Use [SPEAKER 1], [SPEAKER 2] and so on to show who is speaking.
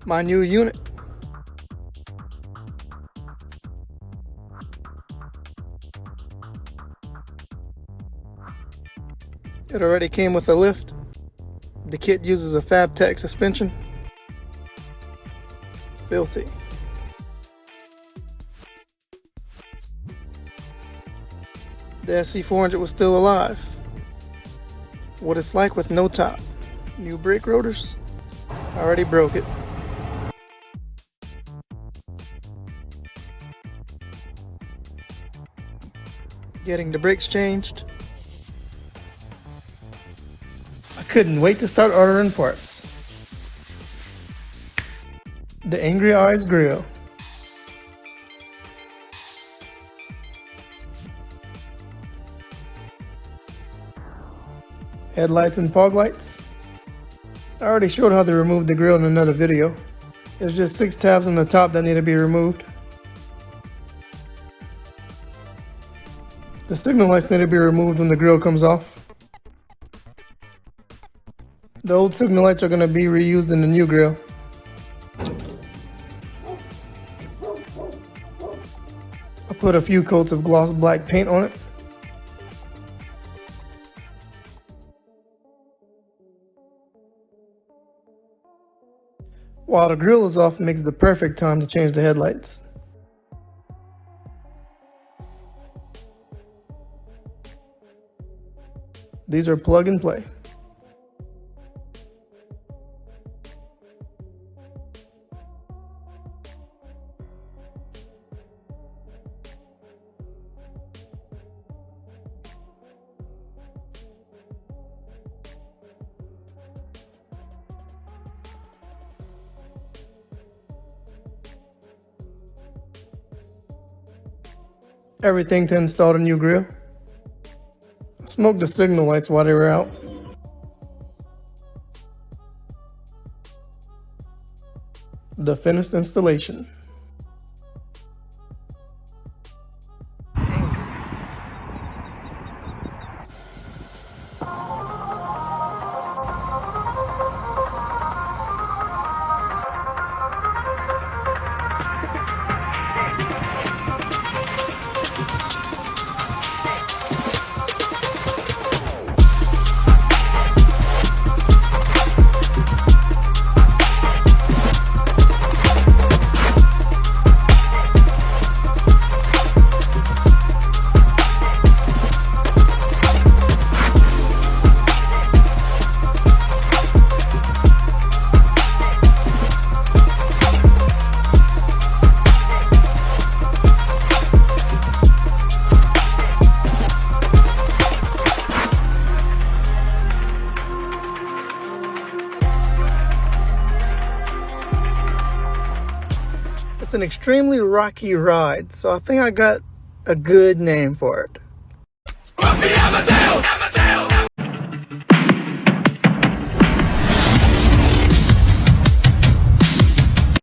[SPEAKER 1] my new unit. It already came with a lift. The kit uses a Fabtech suspension. Filthy. The SC400 was still alive. What it's like with no top. New brake rotors. I already broke it. Getting the brakes changed. I couldn't wait to start ordering parts. The Angry Eyes grill. Headlights and fog lights. I already showed how to remove the grill in another video. There's just 6 tabs on the top that need to be removed. The signal lights need to be removed when the grill comes off. The old signal lights are going to be reused in the new grill. I put a few coats of gloss black paint on it. While the grill is off makes the perfect time to change the headlights. These are plug and play. Everything to install the new grill. I smoked the signal lights while they were out. The finished installation. It's an extremely rocky ride, so I think I got a good name for it.